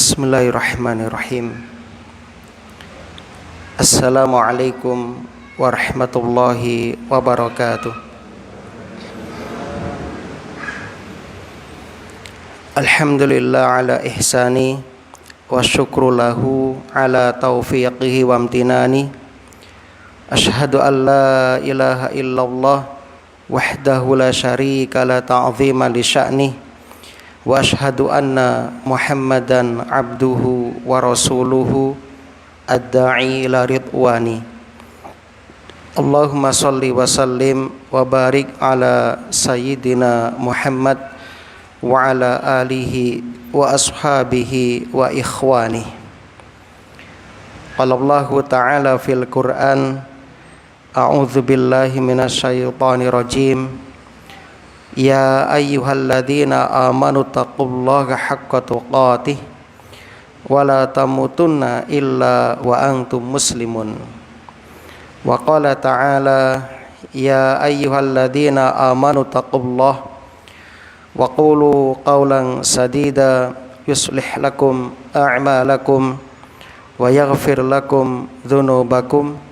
Bismillahirrahmanirrahim. Assalamualaikum warahmatullahi wabarakatuh. Alhamdulillah ala ihsani wa syukru lahu ala taufiqihi wa amtinani. Ashhadu an la ilaha illallah wahdahu la syarika la ta'zima li sya'nih. Wa ashhadu anna Muhammadan abduhu wa rasuluhu ad-da'i ila ridwani. Allahumma salli wa sallim wa barik ala sayyidina Muhammad wa ala alihi wa ashabihi wa ikhwani. Qala Allah ta'ala fil Qur'an, a'udzu billahi minasyaitonir rajim. Ya ayyuhalladzina amanu taqullaha haqqa tuqatih wa la tamutunna illa wa antum muslimun. Wa qala ta'ala ya ayyuhalladzina amanu taqullaha wa qulu qawlan sadida yuslih lakum a'malakum wa yaghfir lakum dhunubakum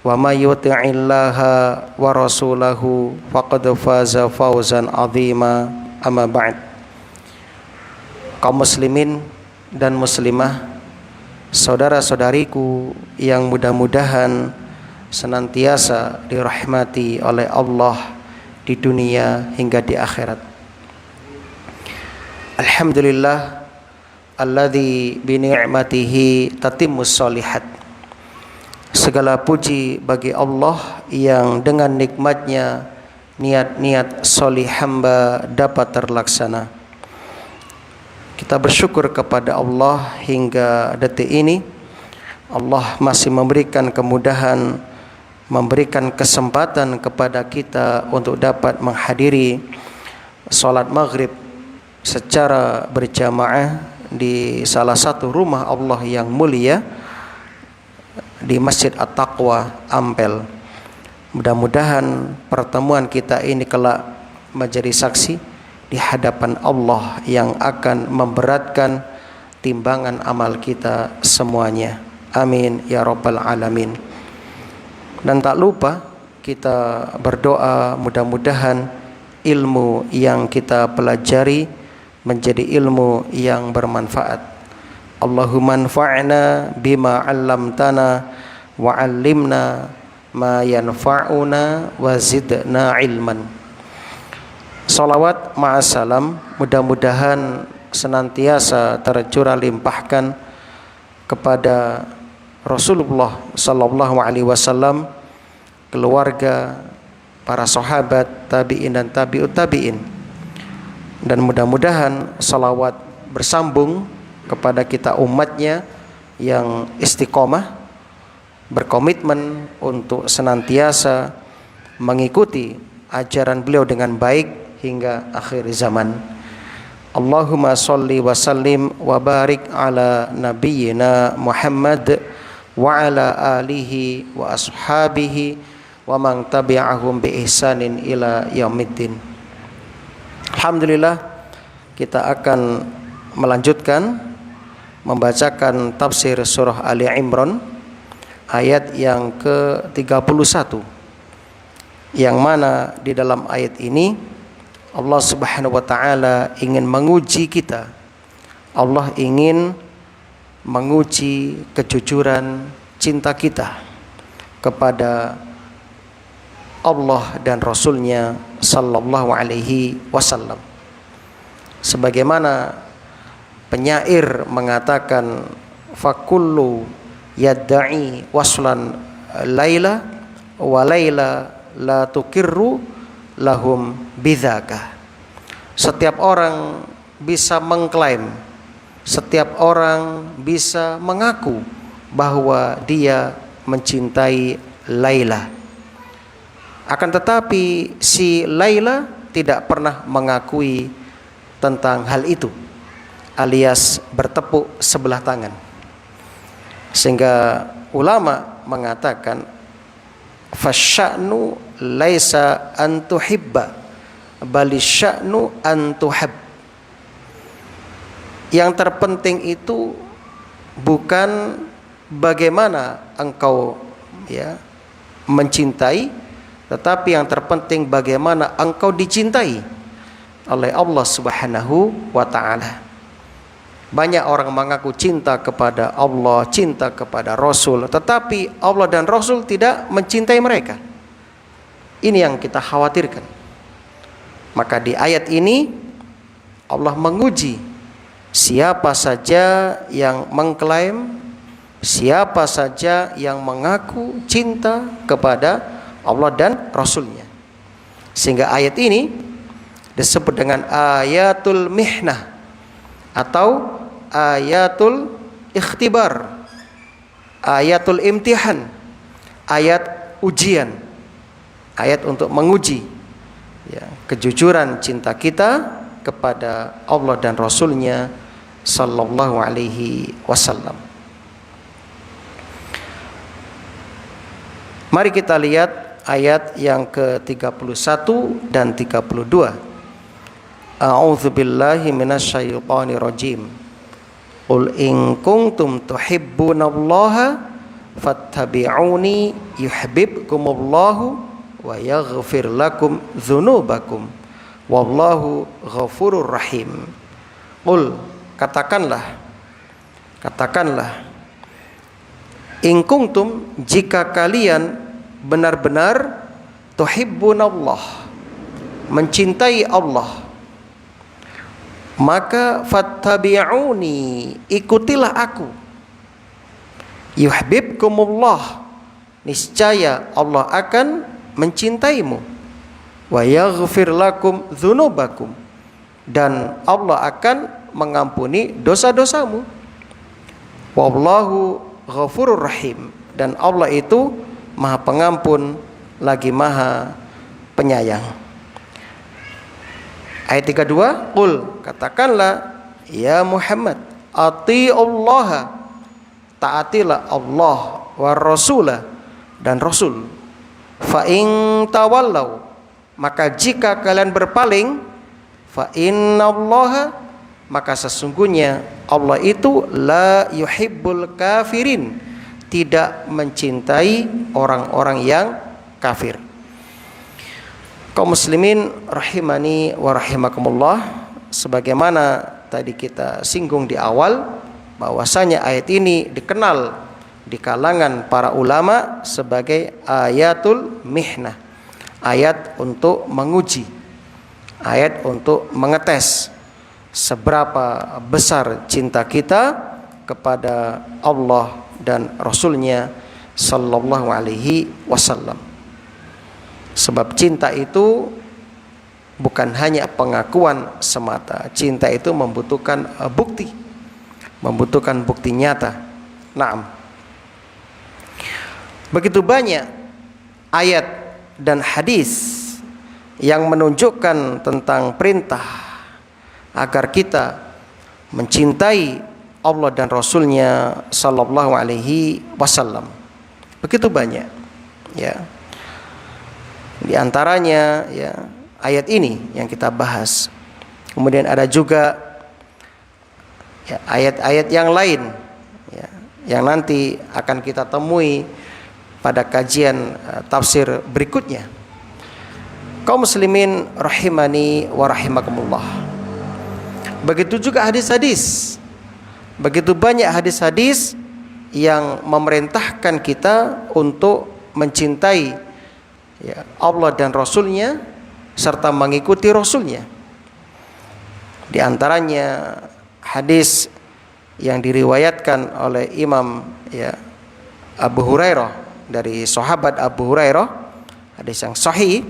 wa may yuti'illaha wa rasulahu faqad faza fawzan 'azima. Amma ba'd. Kaum muslimin dan muslimah, saudara-saudariku yang mudah-mudahan senantiasa dirahmati oleh Allah di dunia hingga di akhirat. Alhamdulillah alladzi bi ni'matihi tatimmus sholihat. Segala puji bagi Allah yang dengan nikmatnya niat-niat solih hamba dapat terlaksana. Kita bersyukur kepada Allah hingga detik ini Allah masih memberikan kemudahan, memberikan kesempatan kepada kita untuk dapat menghadiri sholat maghrib secara berjamaah di salah satu rumah Allah yang mulia, di Masjid At-Taqwa Ampel. Mudah-mudahan pertemuan kita ini kelak menjadi saksi di hadapan Allah yang akan memberatkan timbangan amal kita semuanya. Amin ya rabbal alamin. Dan tak lupa kita berdoa mudah-mudahan ilmu yang kita pelajari menjadi ilmu yang bermanfaat. Allahumma anfa'na bima 'allamtana wa 'allimna ma yanfa'una wa zidna ilman. Salawat ma'assalam mudah-mudahan senantiasa tercurah limpahkan kepada Rasulullah sallallahu alaihi wasallam, keluarga, para sahabat, tabi'in dan tabi'ut tabi'in. Dan mudah-mudahan salawat bersambung kepada kita umatnya yang istiqomah, berkomitmen untuk senantiasa mengikuti ajaran beliau dengan baik hingga akhir zaman. Allahumma salli wa sallim wa barik ala nabiyyina Muhammad wa ala alihi wa ashabihi wa man tabi'ahum bi ihsanin ila yaumiddin. Alhamdulillah, kita akan melanjutkan membacakan tafsir surah Ali Imran ayat yang ke-31, yang mana di dalam ayat ini Allah Subhanahu wa taala ingin menguji kita. Allah ingin menguji kejujuran cinta kita kepada Allah dan Rasulnya sallallahu alaihi wasallam. Sebagaimana penyair mengatakan, fakullu yadda'i waslan laila wa laila la tukirru lahum bidzaka. Setiap orang bisa mengklaim, setiap orang bisa mengaku bahwa dia mencintai Laila. Akan tetapi si Laila tidak pernah mengakui tentang hal itu, alias bertepuk sebelah tangan. Sehingga ulama mengatakan fasya'nu laisa an tuhibba bali sya'nu an tuhab. Yang terpenting itu bukan bagaimana engkau mencintai, tetapi yang terpenting bagaimana engkau dicintai oleh Allah Subhanahu wa ta'ala. Banyak orang mengaku cinta kepada Allah, cinta kepada Rasul, tetapi Allah dan Rasul tidak mencintai mereka. Ini yang kita khawatirkan. Maka di ayat ini Allah menguji siapa saja yang mengklaim, siapa saja yang mengaku cinta kepada Allah dan Rasulnya. Sehingga ayat ini disebut dengan ayatul mihnah atau ayatul ikhtibar, ayatul imtihan, ayat ujian, ayat untuk menguji kejujuran cinta kita kepada Allah dan Rasulnya sallallahu alaihi wasallam. Mari kita lihat ayat yang ke-31 dan 32. A'udzubillahi minasyaitonir rajim. Qul in kuntum tuhibbunallaha fattabi'uni yuhibbukumullahu wa yaghfir lakum dzunubakum wallahu ghafurur rahim. Qul, katakanlah in kuntum, jika kalian benar-benar tuhibbunallah, mencintai Allah, maka fattabi'uni, ikutilah aku. Yuhibbukumullah, niscaya Allah akan mencintaimu. Wa yaghfir lakum dzunubakum, dan Allah akan mengampuni dosa-dosamu. Wallahu ghafurur rahim, dan Allah itu Maha Pengampun lagi Maha Penyayang. Ayat 32, qul, katakanlah ya Muhammad, atiullaha, taatilah Allah, wa rasulah, dan Rasul. Fa in tawallau, maka jika kalian berpaling, fa innallaha, maka sesungguhnya Allah itu la yuhibbul kafirin, tidak mencintai orang-orang yang kafir. Kaum muslimin rahimani wa rahimakumullah, sebagaimana tadi kita singgung di awal, bahwasanya ayat ini dikenal di kalangan para ulama sebagai ayatul mihnah, ayat untuk menguji, ayat untuk mengetes seberapa besar cinta kita kepada Allah dan Rasulnya sallallahu alaihi wasallam. Sebab cinta itu bukan hanya pengakuan semata. Cinta itu membutuhkan bukti, membutuhkan bukti nyata. Naam. Begitu banyak ayat dan hadis yang menunjukkan tentang perintah agar kita mencintai Allah dan Rasulnya sallallahu alaihi wasallam. Begitu banyak, ya. Di antaranya ayat ini yang kita bahas. Kemudian ada juga ayat-ayat yang lain yang nanti akan kita temui pada kajian tafsir berikutnya. Kaum muslimin rahimani wa rahimakumullah. Begitu juga hadis-hadis. Begitu banyak hadis-hadis yang memerintahkan kita untuk mencintai Allah dan Rasulnya serta mengikuti Rasulnya. Di antaranya hadis yang diriwayatkan oleh Imam Abu Hurairah, dari sahabat Abu Hurairah, hadis yang sahih,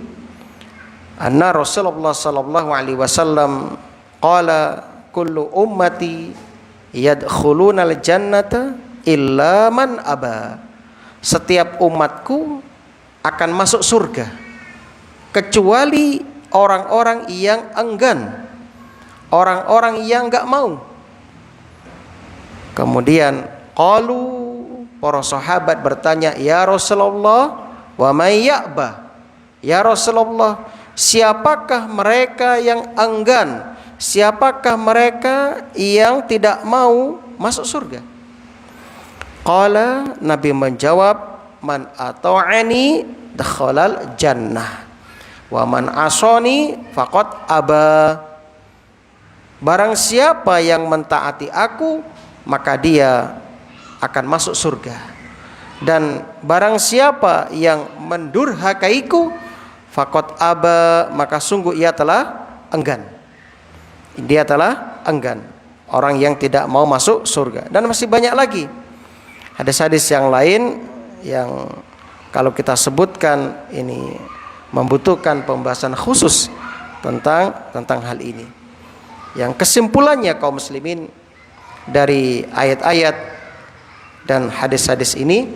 anna Rasulullah sallallahu alaihi wasallam qala kullu ummati yadkhulunal jannata illa man aba. Setiap umatku akan masuk surga kecuali orang-orang yang enggan, orang-orang yang enggak mau. Kemudian qalu, para sahabat bertanya, ya Rasulullah, wa may ya'ba? Ya Rasulullah, siapakah mereka yang enggan, siapakah mereka yang tidak mau masuk surga? Qala, Nabi menjawab, man ata'ani dakhalal jannah wa man asani faqad aba. Barang siapa yang mentaati aku, maka dia akan masuk surga. Dan barang siapa yang mendurhakaiku, faqad aba, maka sungguh ia telah enggan. Dia telah enggan, orang yang tidak mau masuk surga. Dan masih banyak lagi hadis-hadis yang lain yang kalau kita sebutkan ini membutuhkan pembahasan khusus tentang hal ini. Yang kesimpulannya kaum muslimin dari ayat-ayat dan hadis-hadis ini,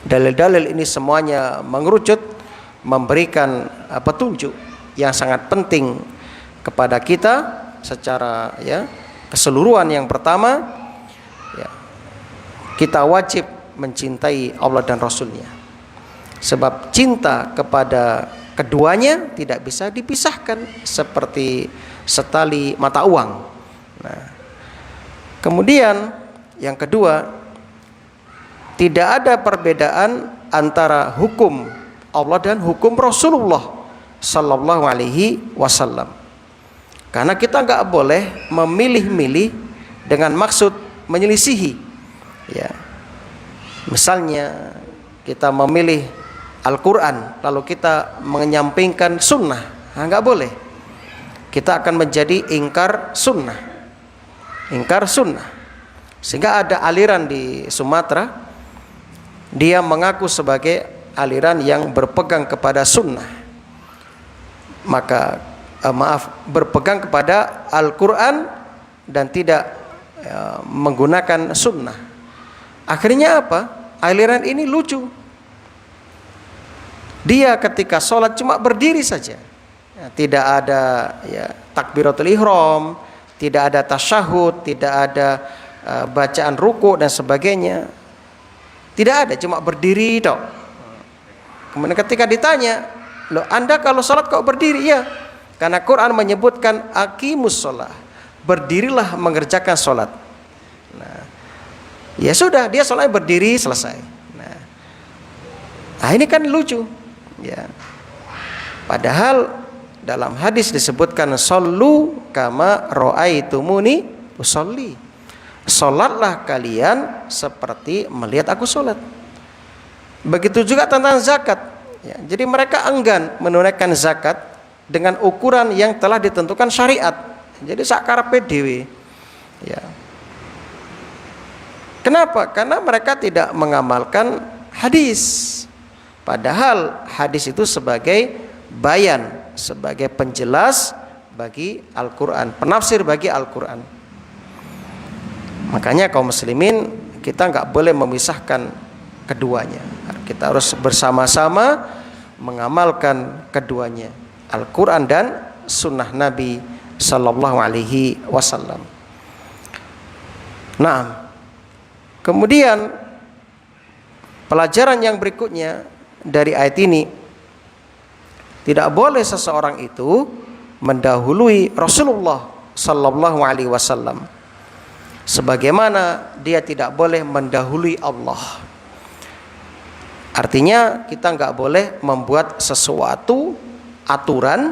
dalil-dalil ini semuanya mengerucut memberikan petunjuk yang sangat penting kepada kita secara keseluruhan. Yang pertama, kita wajib mencintai Allah dan Rasulnya, sebab cinta kepada keduanya tidak bisa dipisahkan seperti setali mata uang. Nah, kemudian yang kedua, tidak ada perbedaan antara hukum Allah dan hukum Rasulullah Sallallahu Alaihi Wasallam, karena kita nggak boleh memilih-milih dengan maksud menyelisihi. Ya, misalnya kita memilih Al-Quran lalu kita menyampingkan sunnah, nggak boleh. Kita akan menjadi ingkar sunnah. Sehingga ada aliran di Sumatera, dia mengaku sebagai aliran yang berpegang kepada sunnah, berpegang kepada Al-Quran dan tidak menggunakan sunnah. Akhirnya apa? Aliran ini lucu. Dia ketika sholat cuma berdiri saja, tidak ada takbiratul ihram, tidak ada tasyahud, tidak ada bacaan ruku dan sebagainya. Tidak ada, cuma berdiri tok. Kemudian ketika ditanya, loh Anda kalau sholat kok berdiri? Ya, karena Quran menyebutkan aqimus sholah, berdirilah mengerjakan sholat. Nah, ya sudah, dia sholatnya berdiri, selesai. Nah, ini kan lucu, ya. Padahal dalam hadis disebutkan shollu kama ra'aitumuni usolli. Sholatlah kalian seperti melihat aku sholat. Begitu juga tentang zakat. Ya, jadi mereka enggan menunaikan zakat dengan ukuran yang telah ditentukan syariat. Jadi sakarepe dhewe. Ya. Kenapa? Karena mereka tidak mengamalkan hadis. Padahal hadis itu sebagai bayan, sebagai penjelas bagi Al-Quran, penafsir bagi Al-Quran. Makanya kaum muslimin, kita nggak boleh memisahkan keduanya. Kita harus bersama-sama mengamalkan keduanya, Al-Quran dan Sunnah Nabi Sallallahu Alaihi Wasallam. Nah, kemudian pelajaran yang berikutnya dari ayat ini, tidak boleh seseorang itu mendahului Rasulullah Sallallahu Alaihi Wasallam, sebagaimana dia tidak boleh mendahului Allah. Artinya kita nggak boleh membuat sesuatu aturan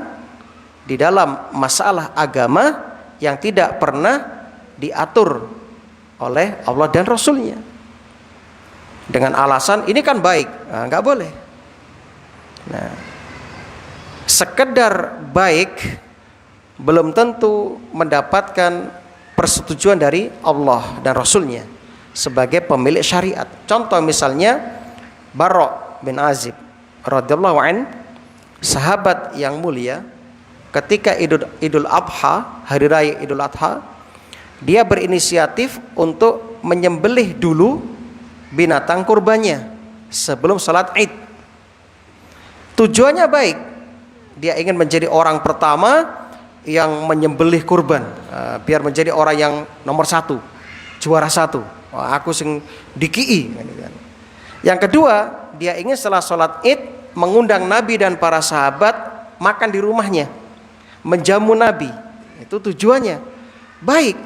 di dalam masalah agama yang tidak pernah diatur oleh Allah dan Rasulnya dengan alasan ini kan baik. Nah, nggak boleh. Nah, sekedar baik belum tentu mendapatkan persetujuan dari Allah dan Rasulnya sebagai pemilik syariat. Contoh misalnya Bara' bin Azib radhiyallahu an, sahabat yang mulia, ketika Idul Adha, hari raya Idul Adha, dia berinisiatif untuk menyembelih dulu binatang kurbannya sebelum salat Id. Tujuannya baik, dia ingin menjadi orang pertama yang menyembelih kurban, biar menjadi orang yang nomor satu, juara satu. Wah, aku sing dikii. Yang kedua, dia ingin setelah sholat Id mengundang Nabi dan para sahabat makan di rumahnya, menjamu Nabi. Itu tujuannya baik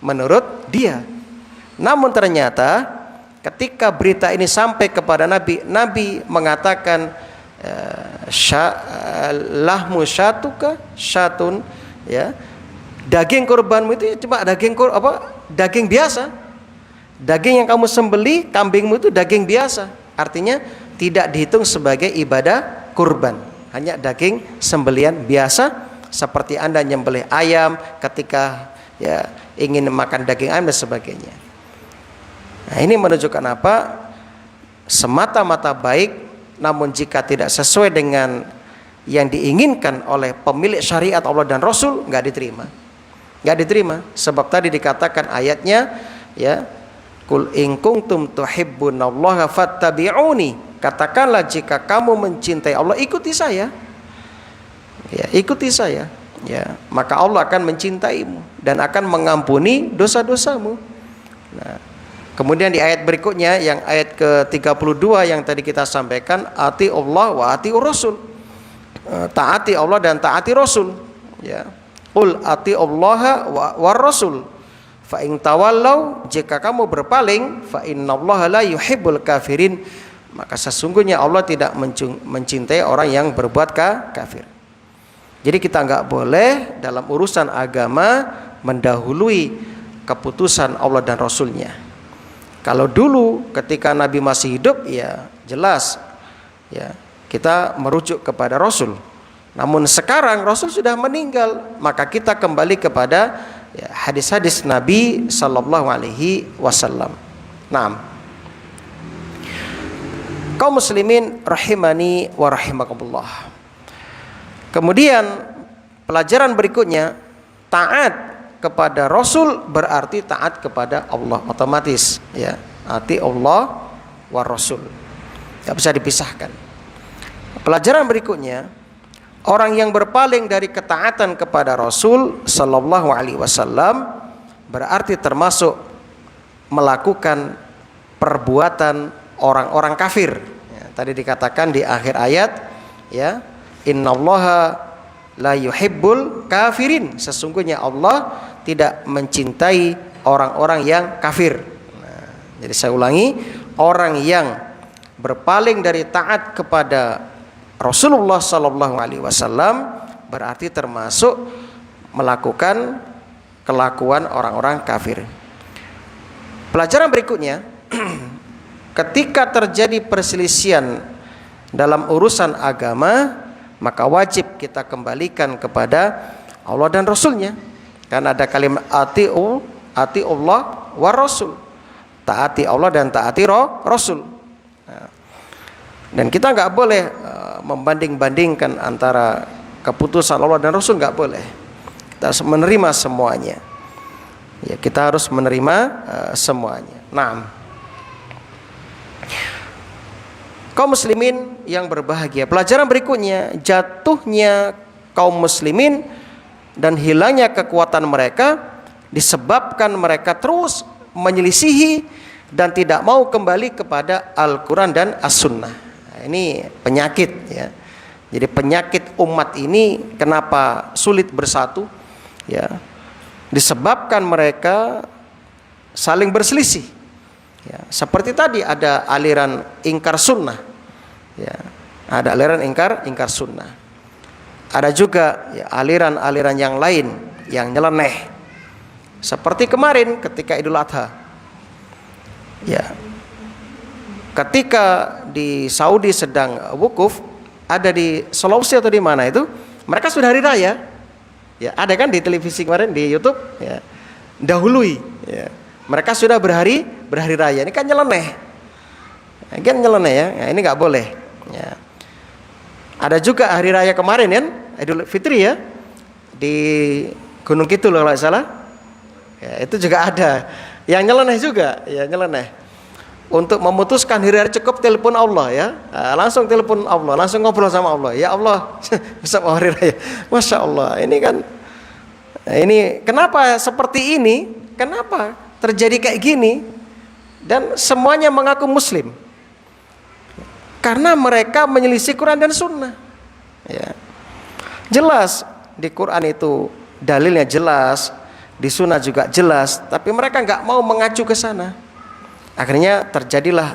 menurut dia. Namun ternyata ketika berita ini sampai kepada Nabi, Nabi mengatakan lahmu syatuka syatun, ya, daging kurbanmu itu cuma daging biasa. Daging yang kamu sembelih, kambingmu itu daging biasa. Artinya tidak dihitung sebagai ibadah kurban, hanya daging sembelian biasa, seperti Anda nyembelih ayam ketika ya ingin makan daging ayam dan sebagainya. Nah, ini menunjukkan apa? Semata-mata baik, namun jika tidak sesuai dengan yang diinginkan oleh pemilik syariat Allah dan Rasul, nggak diterima. Nggak diterima. Sebab tadi dikatakan ayatnya, ya, Qul in kuntum tuhibbunallaha fattabi'uni. Katakanlah jika kamu mencintai Allah, ikuti saya. Ya, ikuti saya. Ya, maka Allah akan mencintaimu dan akan mengampuni dosa-dosamu. Nah, kemudian di ayat berikutnya yang ayat ke-32 yang tadi kita sampaikan, ati Allah wa ati Rasul. Taati Allah dan taati Rasul. Ya. Qul ati Allah wa Rasul. Fa in tawallau, jika kamu berpaling, fa innallaha la yuhibbul kafirin, maka sesungguhnya Allah tidak mencintai orang yang berbuat kafir. Jadi kita nggak boleh dalam urusan agama mendahului keputusan Allah dan Rasulnya. Kalau dulu ketika Nabi masih hidup, ya jelas, ya kita merujuk kepada Rasul. Namun sekarang Rasul sudah meninggal, maka kita kembali kepada ya, hadis-hadis Nabi Sallallahu Alaihi Wasallam. Naam. Kaum muslimin rahimani wa rahimakumullah. Kemudian pelajaran berikutnya, taat kepada Rasul berarti taat kepada Allah otomatis, ya. Ati Allah wa Rasul. Tidak bisa dipisahkan. Pelajaran berikutnya, orang yang berpaling dari ketaatan kepada Rasul Sallallahu Alaihi Wasallam berarti termasuk melakukan perbuatan orang-orang kafir. Ya, tadi dikatakan di akhir ayat, ya, innallaha la yuhibbul kafirin. Sesungguhnya Allah tidak mencintai orang-orang yang kafir. Nah, jadi saya ulangi, orang yang berpaling dari taat kepada Rasulullah Sallallahu Alaihi Wasallam berarti termasuk melakukan kelakuan orang-orang kafir. Pelajaran berikutnya, ketika terjadi perselisihan dalam urusan agama, maka wajib kita kembalikan kepada Allah dan Rasulnya. Karena ada kalimat ati Allah wa Rasul, taati Allah dan taati Rasul. Nah, dan kita nggak boleh membanding-bandingkan antara keputusan Allah dan Rasul, nggak boleh. Kita harus menerima semuanya. Ya, kita harus menerima semuanya. Nah, kaum muslimin yang berbahagia, pelajaran berikutnya, jatuhnya kaum muslimin dan hilangnya kekuatan mereka disebabkan mereka terus menyelisihi dan tidak mau kembali kepada Al-Quran dan As-Sunnah. Ini penyakit, ya. Jadi penyakit umat ini kenapa sulit bersatu, ya, disebabkan mereka saling berselisih, ya. Seperti tadi ada aliran ingkar sunnah, ya, ada aliran ingkar sunnah. Ada juga ya, aliran-aliran yang lain yang nyeleneh. Seperti kemarin ketika Idul Adha, ya. Ketika di Saudi sedang wukuf, ada di Sulawesi atau di mana itu, mereka sudah hari raya, ya, ada kan di televisi kemarin, di YouTube, ya, dahului, ya, mereka sudah berhari raya. Ini kan nyeleneh, ya. Nah, ini nggak boleh, ya. Ada juga hari raya kemarin kan, Idul Fitri, ya, di Gunung Kidul kalau nggak salah, ya, itu juga ada yang nyeleneh juga, ya, nyeleneh. Untuk memutuskan hari raya cukup telepon Allah, ya, langsung telepon Allah, langsung ngobrol sama Allah. Ya Allah, bisa hari raya. Masya Allah, ini kan, ini kenapa seperti ini? Kenapa terjadi kayak gini? Dan semuanya mengaku Muslim, karena mereka menyelisih Quran dan Sunnah. Ya. Jelas di Quran itu dalilnya jelas, di sunnah juga jelas, tapi mereka nggak mau mengacu ke sana. Akhirnya terjadilah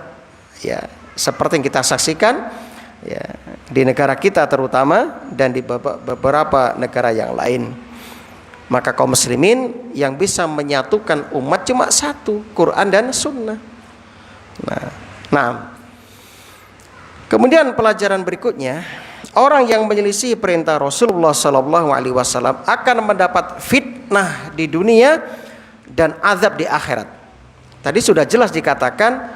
ya seperti yang kita saksikan ya di negara kita terutama dan di beberapa negara yang lain. Maka kaum muslimin yang bisa menyatukan umat cuma satu, Quran dan sunnah. Nah, kemudian pelajaran berikutnya, orang yang menyelisih perintah Rasulullah SAW akan mendapat fitnah di dunia dan azab di akhirat. Tadi sudah jelas dikatakan,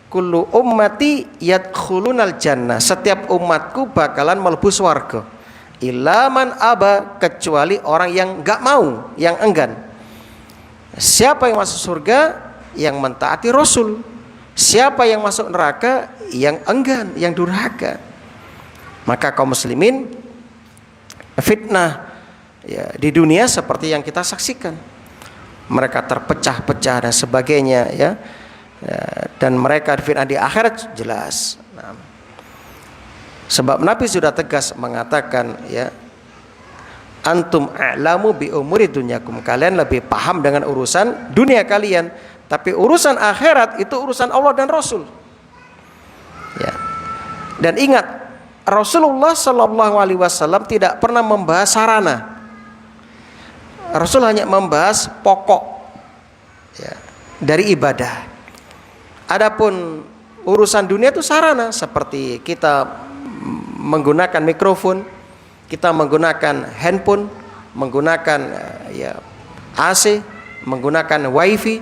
kullu ummati yadkhulunal jannah, setiap umatku bakalan mlebu swarga. Illa man aba, kecuali orang yang enggak mau, yang enggan. Siapa yang masuk surga? Yang mentaati Rasul. Siapa yang masuk neraka? Yang enggan, yang durhaka. Maka kaum muslimin, fitnah ya, di dunia seperti yang kita saksikan. Mereka terpecah-pecah dan sebagainya ya. Dan mereka fitnah di akhirat jelas. Sebab Nabi sudah tegas mengatakan ya, antum a'lamu bi umuri dunyakum, kalian lebih paham dengan urusan dunia kalian, tapi urusan akhirat itu urusan Allah dan Rasul. Ya. Dan ingat, Rasulullah SAW tidak pernah membahas sarana. Rasul hanya membahas pokok ya, dari ibadah. Adapun urusan dunia itu sarana, seperti kita menggunakan mikrofon, kita menggunakan handphone, menggunakan ya AC, menggunakan wifi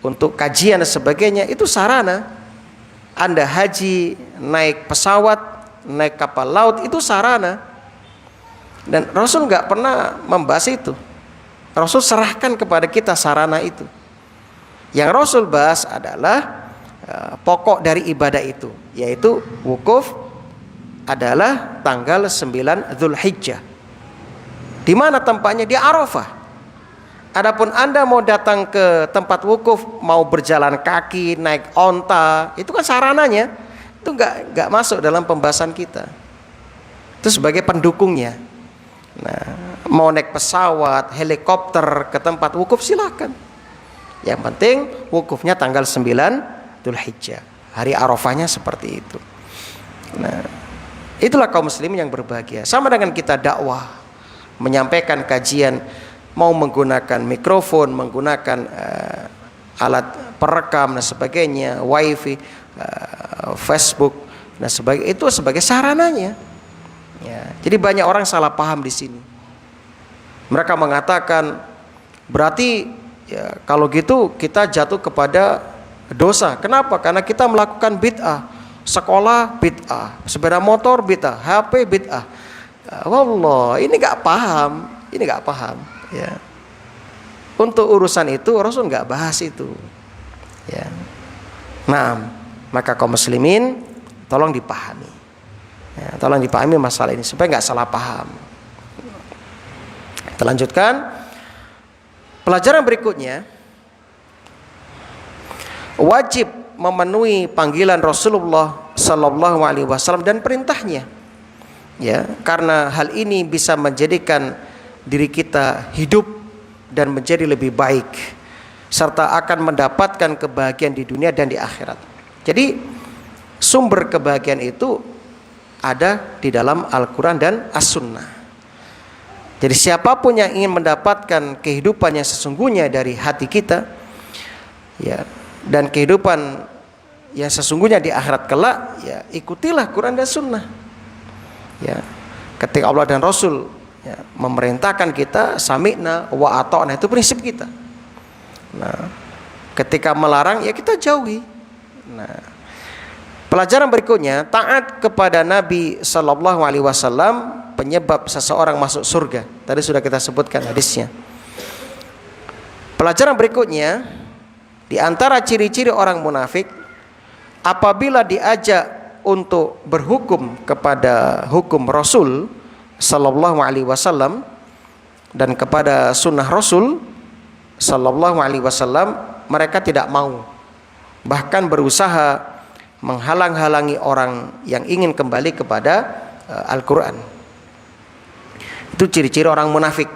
untuk kajian dan sebagainya, itu sarana. Anda haji, naik pesawat, naik kapal laut, itu sarana. Dan Rasul nggak pernah membahas itu. Rasul serahkan kepada kita sarana itu. Yang Rasul bahas adalah pokok dari ibadah itu, yaitu wukuf adalah tanggal 9 Dzulhijjah. Di mana tempatnya? Di Arafah. Adapun Anda mau datang ke tempat wukuf, mau berjalan kaki, naik onta, itu kan sarananya. Itu enggak masuk dalam pembahasan kita. Itu sebagai pendukungnya. Nah, mau naik pesawat, helikopter ke tempat wukuf silakan. Yang penting wukufnya tanggal 9 Dzulhijjah. Hari Arafahnya seperti itu. Nah, itulah kaum muslimin yang berbahagia. Sama dengan kita dakwah, menyampaikan kajian, mau menggunakan mikrofon, menggunakan alat perekam dan sebagainya, wifi, Facebook dan sebagainya, itu sebagai sarananya. Ya, jadi banyak orang salah paham di sini. Mereka mengatakan berarti ya, kalau gitu kita jatuh kepada dosa. Kenapa? Karena kita melakukan bid'ah. Sekolah bid'ah, sepeda motor bid'ah, HP bid'ah. Wallah, ini nggak paham, ya. Untuk urusan itu Rasul nggak bahas itu, ya. Nah, maka kaum muslimin tolong dipahami, ya, tolong dipahami masalah ini supaya nggak salah paham. Kita lanjutkan pelajaran berikutnya. Wajib memenuhi panggilan Rasulullah Sallallahu Alaihi Wasallam dan perintahnya, ya, karena hal ini bisa menjadikan diri kita hidup dan menjadi lebih baik, serta akan mendapatkan kebahagiaan di dunia dan di akhirat. Jadi sumber kebahagiaan itu ada di dalam Al-Quran dan As-Sunnah. Jadi siapapun yang ingin mendapatkan kehidupan yang sesungguhnya dari hati kita, ya, dan kehidupan yang sesungguhnya di akhirat kelak, ya, ikutilah Quran dan Sunnah. Ya, ketika Allah dan Rasul ya, memerintahkan kita sami'na wa ata'na, itu prinsip kita. Nah, ketika melarang ya kita jauhi. Nah, pelajaran berikutnya, taat kepada Nabi Sallallahu Alaihi Wasallam penyebab seseorang masuk surga. Tadi sudah kita sebutkan hadisnya. Pelajaran berikutnya, di antara ciri-ciri orang munafik, apabila diajak untuk berhukum kepada hukum Rasul Sallallahu Alaihi Wasallam dan kepada sunnah Rasul Sallallahu Alaihi Wasallam, mereka tidak mau, bahkan berusaha menghalang-halangi orang yang ingin kembali kepada Al-Quran. Itu ciri-ciri orang munafik.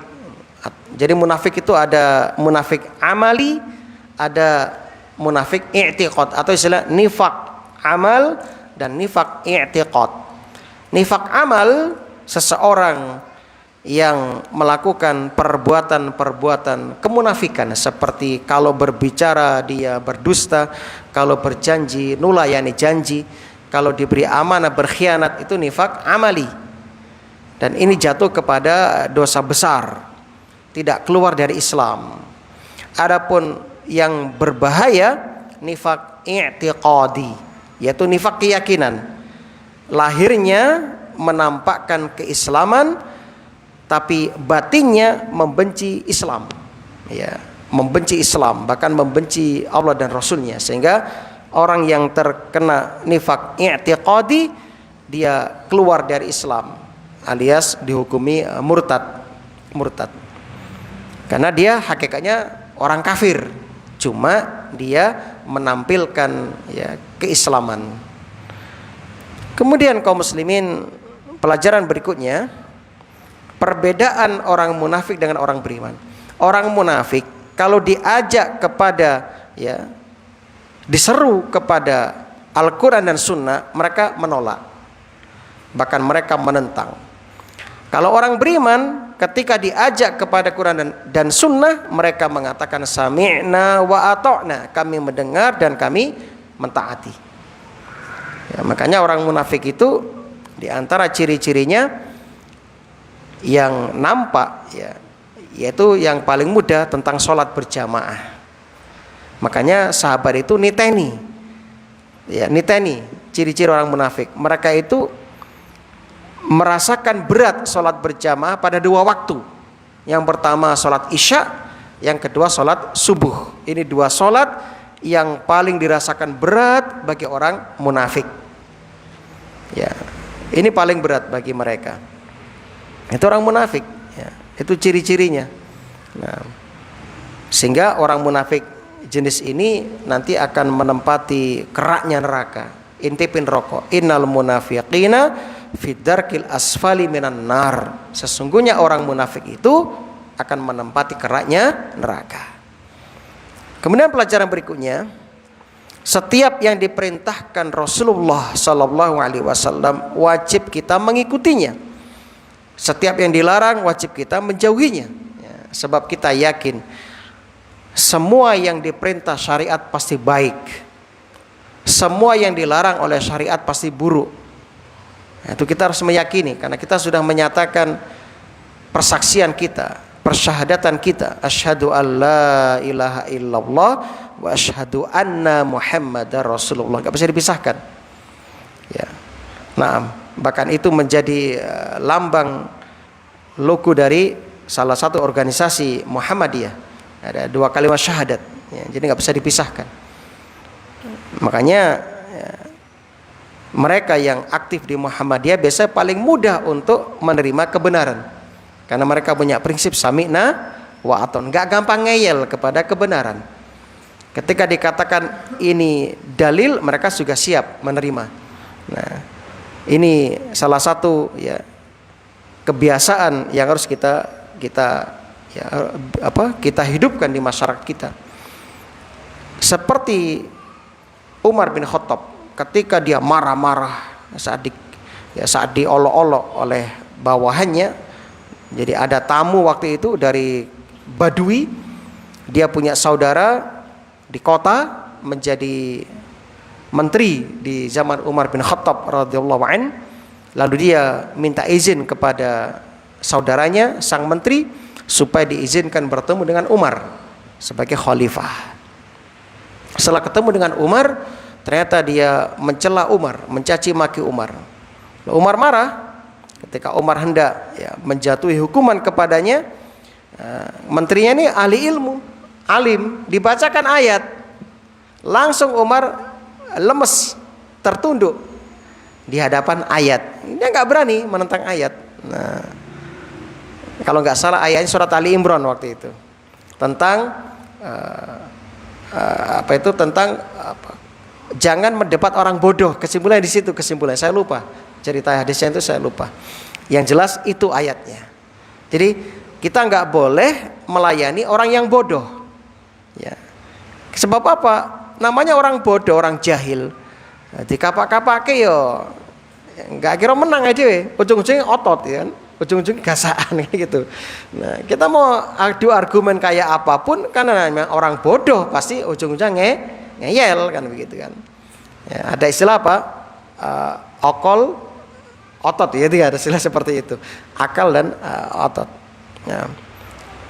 Jadi munafik itu ada munafik amali, ada munafik i'tiqad, atau istilah nifak amal dan nifak i'tiqad. Nifak amal, seseorang yang melakukan perbuatan-perbuatan kemunafikan, seperti kalau berbicara dia berdusta, kalau berjanji nulayani janji, kalau diberi amanah berkhianat, itu nifak amali. Dan ini jatuh kepada dosa besar, tidak keluar dari Islam. Adapun yang berbahaya nifak i'tiqadi, yaitu nifak keyakinan. Lahirnya menampakkan keislaman, tapi batinnya membenci Islam, ya, membenci Islam, bahkan membenci Allah dan Rasulnya. Sehingga orang yang terkena nifak i'tiqadi, dia keluar dari Islam, alias dihukumi murtad. Karena dia hakikatnya orang kafir, cuma dia menampilkan, ya, keislaman. Kemudian kaum muslimin, pelajaran berikutnya, perbedaan orang munafik dengan orang beriman. Orang munafik kalau diajak kepada, ya, diseru kepada Al-Quran dan Sunnah, mereka menolak, bahkan mereka menentang. Kalau orang beriman, ketika diajak kepada Quran dan Sunnah, mereka mengatakan sami'na wa ata'na, kami mendengar dan kami mentaati. Ya, makanya orang munafik itu diantara ciri-cirinya yang nampak, ya, yaitu yang paling mudah tentang sholat berjamaah. Makanya sahabat itu niteni ciri-ciri orang munafik. Mereka itu merasakan berat sholat berjamaah pada 2 waktu. Yang pertama sholat isya, yang kedua sholat subuh. Ini 2 sholat yang paling dirasakan berat bagi orang munafik. Ya, ini paling berat bagi mereka. Itu orang munafik, ya, itu ciri-cirinya. Nah, sehingga orang munafik jenis ini nanti akan menempati keraknya neraka, intipin rokok. Innal munafiqina fidarkil asfali minan nar. Sesungguhnya orang munafik itu akan menempati keraknya neraka. Kemudian pelajaran berikutnya, setiap yang diperintahkan Rasulullah sallallahu alaihi wasallam wajib kita mengikutinya. Setiap yang dilarang wajib kita menjauhinya, ya, sebab kita yakin semua yang diperintah syariat pasti baik, semua yang dilarang oleh syariat pasti buruk. Itu kita harus meyakini, karena kita sudah menyatakan persaksian kita, persyahadatan kita, asyhadu alla ilaha illallah wa asyhadu anna muhammadar rasulullah. Gak bisa dipisahkan, ya. Nah, bahkan itu menjadi lambang logo dari salah satu organisasi Muhammadiyah. Ada 2 kalimat syahadat, ya, jadi gak bisa dipisahkan. Makanya, ya, mereka yang aktif di Muhammadiyah biasanya paling mudah untuk menerima kebenaran, karena mereka punya prinsip sami'na wa aton, gak gampang ngeyel kepada kebenaran. Ketika dikatakan ini dalil, mereka juga siap menerima. Nah, ini salah satu, ya, kebiasaan yang harus kita hidupkan di masyarakat kita. Seperti Umar bin Khattab, ketika dia marah-marah saat diolok-olok oleh bawahannya. Jadi ada tamu waktu itu dari Badui, dia punya saudara di kota menjadi menteri di zaman Umar bin Khattab radhiyallahu an. Lalu dia minta izin kepada saudaranya sang menteri supaya diizinkan bertemu dengan Umar sebagai khalifah. Setelah ketemu dengan Umar, ternyata dia mencela Umar, mencaci maki Umar. Umar marah. Ketika Umar hendak, ya, menjatuhi hukuman kepadanya, menterinya ini ahli ilmu, alim, dibacakan ayat, langsung Umar lemes, tertunduk di hadapan ayat. Dia nggak berani menentang ayat. Nah, kalau nggak salah ayatnya surat Ali Imran waktu itu tentang jangan mendebat orang bodoh. Kesimpulannya di situ, saya lupa cerita hadisnya itu, saya lupa. Yang jelas itu ayatnya. Jadi kita nggak boleh melayani orang yang bodoh. Ya. Sebab apa? Namanya orang bodoh, orang jahil. Dikapak-kapake yo nggak kira menang aja, ujung-ujungnya otot ya kan, ujung-ujungnya gasaan gitu. Nah, kita mau adu argumen kayak apapun, karena orang bodoh pasti ujung-ujungnya ngeyel kan begitu kan. Ya, ada istilah apa? Okol, otot ya, ada istilah seperti itu. Akal dan otot. Nah,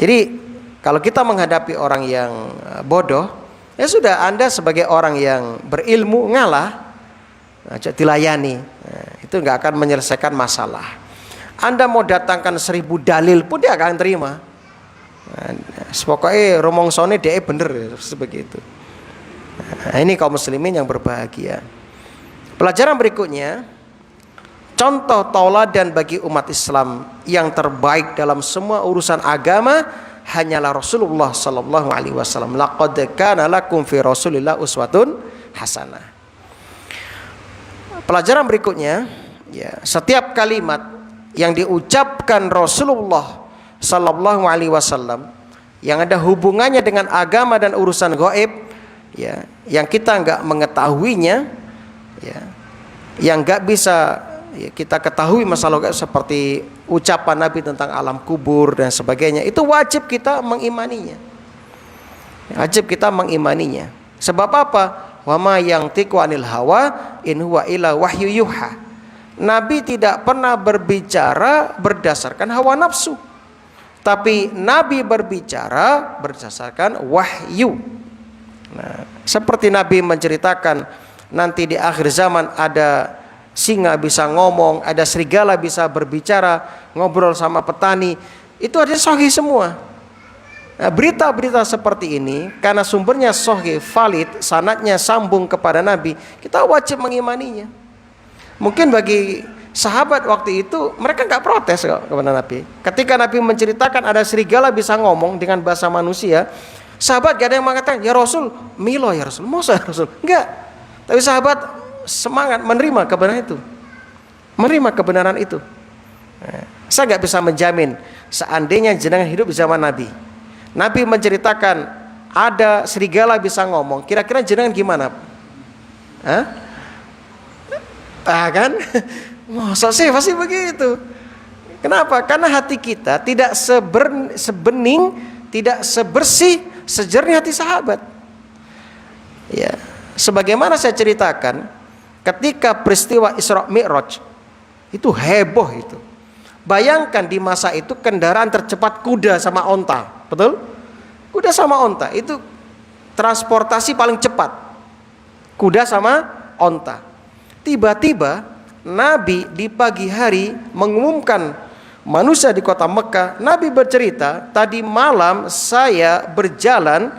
jadi kalau kita menghadapi orang yang bodoh, ya sudah, Anda sebagai orang yang berilmu ngalah, dilayani. Nah, itu nggak akan menyelesaikan masalah. Anda mau datangkan 1000 dalil pun dia akan terima. Nah, pokoknya romongsone dia bener sebegitu. Nah, ini kaum muslimin yang berbahagia. Pelajaran berikutnya, contoh tauladan bagi umat Islam yang terbaik dalam semua urusan agama hanyalah Rasulullah sallallahu alaihi wasallam. Laqad kana lakum fi Rasulillah uswatun hasanah. Pelajaran berikutnya, ya, setiap kalimat yang diucapkan Rasulullah sallallahu alaihi wasallam yang ada hubungannya dengan agama dan urusan gaib, ya, yang kita nggak mengetahuinya, ya, yang nggak bisa ya, kita ketahui masalah gaib seperti ucapan Nabi tentang alam kubur dan sebagainya, itu wajib kita mengimaninya. Wajib kita mengimaninya. Sebab apa? Wa ma yantiqu anil hawa in huwa illa wahyu yuha. Nabi tidak pernah berbicara berdasarkan hawa nafsu, tapi Nabi berbicara berdasarkan wahyu. Nah, seperti Nabi menceritakan nanti di akhir zaman ada singa bisa ngomong, ada serigala bisa berbicara, ngobrol sama petani. Itu ada sahih semua. Nah, berita-berita seperti ini karena sumbernya sahih, valid, sanadnya sambung kepada Nabi, kita wajib mengimaninya. Mungkin bagi sahabat waktu itu mereka nggak protes kok kepada Nabi. Ketika Nabi menceritakan ada serigala bisa ngomong dengan bahasa manusia, sahabat gak ada yang mengatakan, ya Rasul, milo ya Rasul, masa ya Rasul? Enggak. Tapi sahabat semangat menerima kebenaran itu, menerima kebenaran itu. Nah, saya nggak bisa menjamin seandainya jenengan hidup di zaman Nabi, Nabi menceritakan ada serigala bisa ngomong, kira-kira jenengan gimana? Hah? Kan? Masa sih pasti begitu. Kenapa? Karena hati kita tidak sebening, tidak sebersih, sejernih hati sahabat. Ya, sebagaimana saya ceritakan, ketika peristiwa Isra Mi'raj itu heboh itu. Bayangkan di masa itu kendaraan tercepat kuda sama onta, betul? Kuda sama onta itu transportasi paling cepat. Kuda sama onta. Tiba-tiba Nabi di pagi hari mengumumkan manusia di kota Mekah. Nabi bercerita, tadi malam saya berjalan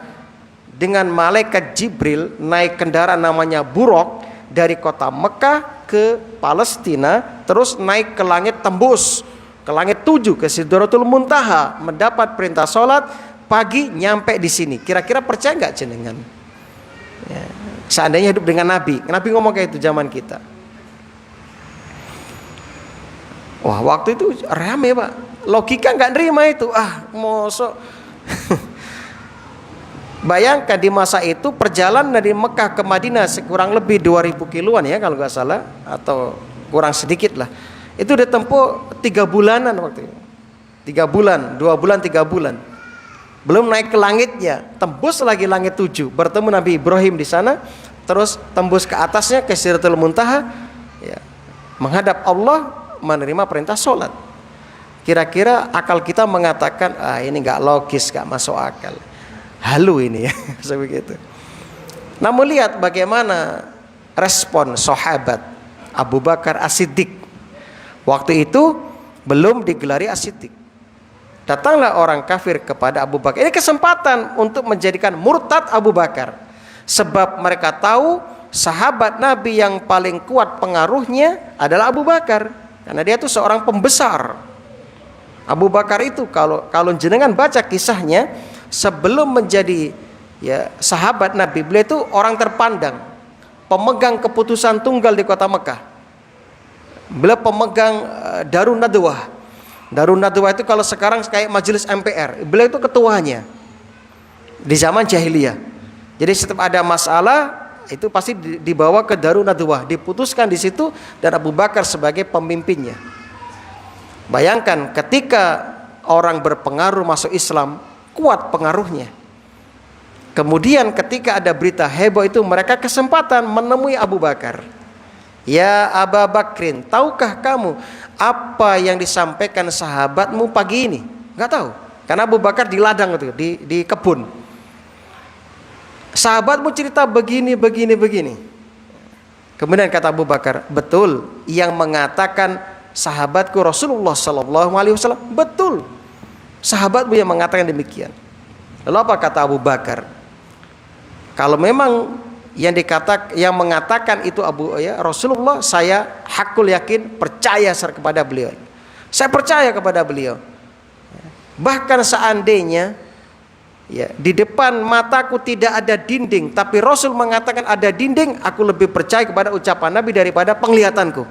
dengan malaikat Jibril naik kendaraan namanya Buraq dari kota Mekah ke Palestina, terus naik ke langit, tembus ke langit 7 ke Sidratul Muntaha, mendapat perintah sholat, pagi nyampe di sini. Kira-kira percaya nggak jenengan? Ya, seandainya hidup dengan Nabi ngomong kayak itu zaman kita. Wah, waktu itu rame Pak, logika nggak nerima itu. Mosok. Bayangkan di masa itu perjalanan dari Mekah ke Madinah kurang lebih 2000 kiloan ya kalau nggak salah, atau kurang sedikit lah. Itu udah tempuh 3 bulanan waktu itu. 3 bulan, 2 bulan, 3 bulan. Belum naik ke langitnya, tembus lagi langit 7, bertemu Nabi Ibrahim di sana, terus tembus ke atasnya ke Sidratul Muntaha, ya, menghadap Allah, menerima perintah sholat. Kira-kira akal kita mengatakan, ini nggak logis, nggak masuk akal. Halu ini ya, sebegitu. Namun lihat bagaimana respon sahabat Abu Bakar As-Siddiq. Waktu itu belum digelari As-Siddiq. Datanglah orang kafir kepada Abu Bakar. Ini kesempatan untuk menjadikan murtad Abu Bakar. Sebab mereka tahu sahabat Nabi yang paling kuat pengaruhnya adalah Abu Bakar. Karena dia itu seorang pembesar. Abu Bakar itu kalau jenengan baca kisahnya, sebelum menjadi ya sahabat Nabi, beliau itu orang terpandang, pemegang keputusan tunggal di kota Mekah. Beliau pemegang Darun Nadwah. Darun Nadwa itu kalau sekarang kayak majelis MPR, beliau itu ketuanya di zaman jahiliyah. Jadi setiap ada masalah itu pasti dibawa ke Darun Nadwa, diputuskan di situ, dan Abu Bakar sebagai pemimpinnya. Bayangkan ketika orang berpengaruh masuk Islam, kuat pengaruhnya. Kemudian ketika ada berita heboh itu, mereka kesempatan menemui Abu Bakar. Ya Abu Bakrin, tahukah kamu apa yang disampaikan sahabatmu pagi ini? Enggak tahu, karena Abu Bakar di ladang itu, di kebun. Sahabatmu cerita begini. Kemudian kata Abu Bakar, betul yang mengatakan sahabatku Rasulullah Sallallahu Alaihi Wasallam, betul sahabatmu yang mengatakan demikian. Lalu apa kata Abu Bakar? Kalau memang yang mengatakan itu Rasulullah, saya hakul yakin percaya kepada beliau. Saya percaya kepada beliau. Bahkan seandainya di depan mataku tidak ada dinding, tapi Rasul mengatakan ada dinding, aku lebih percaya kepada ucapan Nabi daripada penglihatanku.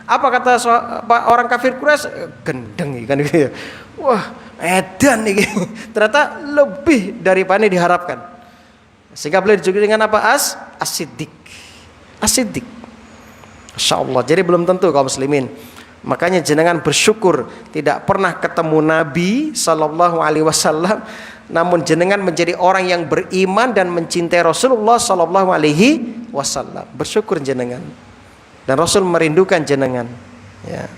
Apa kata orang kafir Quraisy? Gendeng kan gitu ya. Wah, edan nih. Ternyata lebih daripada diharapkan. Sehingga beliau dijuluki dengan apa? As-Siddiq. As-Siddiq. Insyaallah. Jadi belum tentu kaum muslimin. Makanya jenengan bersyukur tidak pernah ketemu Nabi Sallallahu Alaihi Wasallam, namun jenengan menjadi orang yang beriman dan mencintai Rasulullah Sallallahu Alaihi Wasallam. Bersyukur jenengan. Dan Rasul merindukan jenengan. Ya.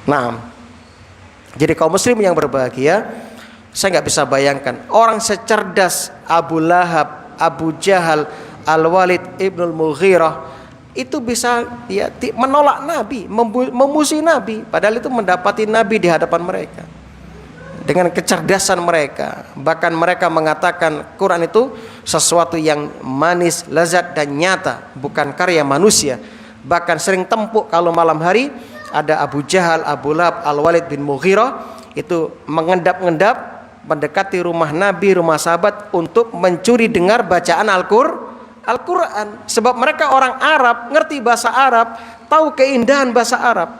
Nah, jadi kaum muslim yang berbahagia, saya nggak bisa bayangkan orang secerdas Abu Lahab, Abu Jahal, Al-Walid Ibnul Mughirah itu bisa menolak Nabi, memusuhi Nabi, padahal itu mendapati Nabi di hadapan mereka dengan kecerdasan mereka. Bahkan mereka mengatakan Quran itu sesuatu yang manis, lezat dan nyata, bukan karya manusia. Bahkan sering tempuk kalau malam hari ada Abu Jahal, Abu Lahab, Al-Walid bin Mughirah itu mengendap-endap mendekati rumah Nabi, rumah sahabat untuk mencuri dengar bacaan Al-Quran. Sebab mereka orang Arab, ngerti bahasa Arab, tahu keindahan bahasa Arab,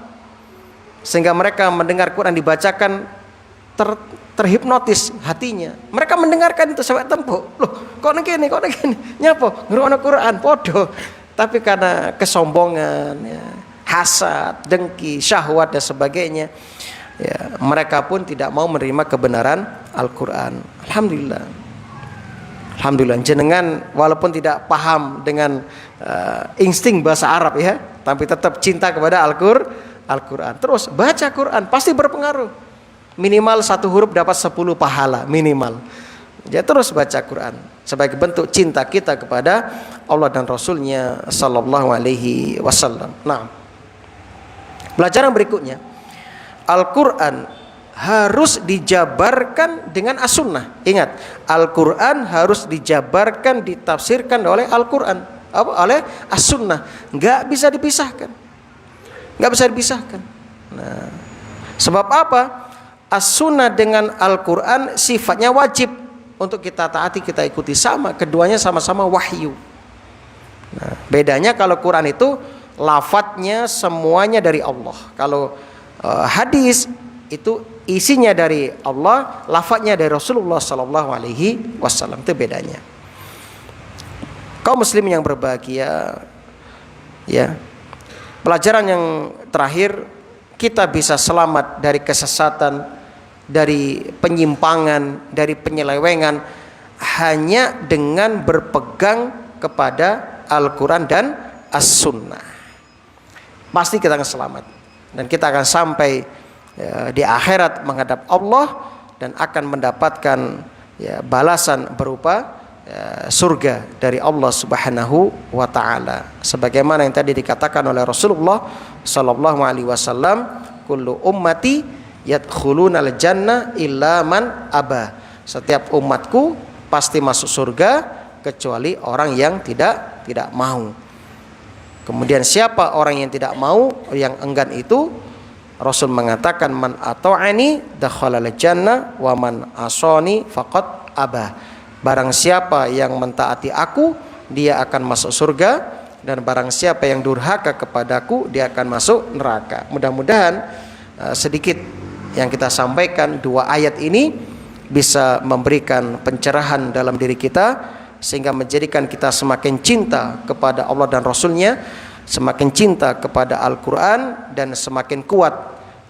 sehingga mereka mendengar Quran dibacakan terhipnotis hatinya. Mereka mendengarkan itu sampai tempuk. Loh, kok begini, nyapo ngrungokno Quran podo. Tapi karena kesombongan, hasad, dengki, syahwat dan sebagainya, mereka pun tidak mau menerima kebenaran Al-Quran. Alhamdulillah jenengan walaupun tidak paham dengan insting bahasa Arab tapi tetap cinta kepada Al-Quran. Terus baca Quran pasti berpengaruh. Minimal 1 huruf dapat 10 pahala minimal. Terus baca Quran sebagai bentuk cinta kita kepada Allah dan Rasulnya Sallallahu Alaihi Wasallam. Nah, pelajaran berikutnya, Al-Quran harus dijabarkan dengan as-sunnah. Ingat, Al-Quran harus dijabarkan, ditafsirkan oleh Al-Quran, oleh as-sunnah. Nggak bisa dipisahkan. Nah, sebab apa? As-sunnah dengan Al-Quran sifatnya wajib untuk kita taati, kita ikuti, sama. Keduanya sama-sama wahyu. Nah, bedanya kalau Quran itu lafadznya semuanya dari Allah. Kalau hadis itu isinya dari Allah, lafadznya dari Rasulullah Sallallahu Alaihi Wasallam. Itu bedanya. Kaum muslim yang berbahagia, pelajaran yang terakhir, kita bisa selamat dari kesesatan, dari penyimpangan, dari penyelewengan hanya dengan berpegang kepada Al-Quran dan As-Sunnah. Pasti kita akan selamat dan kita akan sampai di akhirat menghadap Allah dan akan mendapatkan balasan berupa surga dari Allah Subhanahu wa taala. Sebagaimana yang tadi dikatakan oleh Rasulullah sallallahu alaihi wasallam, kullu ummati yadkhulunal jannah illa man aba. Setiap umatku pasti masuk surga kecuali orang yang tidak mau. Kemudian siapa orang yang tidak mau, yang enggan itu, Rasul mengatakan man ata'ani dakhalal jannah wa man asani faqad aba. Barang siapa yang mentaati aku, dia akan masuk surga, dan barang siapa yang durhaka kepadaku, dia akan masuk neraka. Mudah-mudahan sedikit yang kita sampaikan, dua ayat ini bisa memberikan pencerahan dalam diri kita, sehingga menjadikan kita semakin cinta kepada Allah dan Rasul-Nya, semakin cinta kepada Al-Quran, dan semakin kuat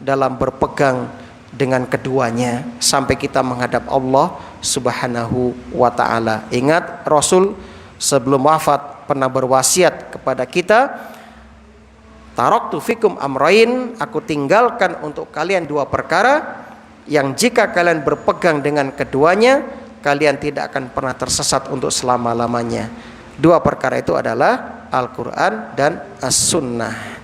dalam berpegang dengan keduanya sampai kita menghadap Allah Subhanahu wa ta'ala. Ingat, Rasul sebelum wafat pernah berwasiat kepada kita, taraktu fikum amrain, aku tinggalkan untuk kalian dua perkara yang jika kalian berpegang dengan keduanya, kalian tidak akan pernah tersesat untuk selama-lamanya. Dua perkara itu adalah Al-Quran dan As-Sunnah.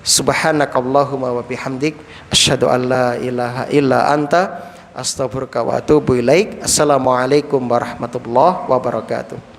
Subhanakallahumma wa bihamdik, asyhadu an la ilaha illa anta, astaghfiruka wa atubu ilaik. Assalamualaikum warahmatullahi wabarakatuh.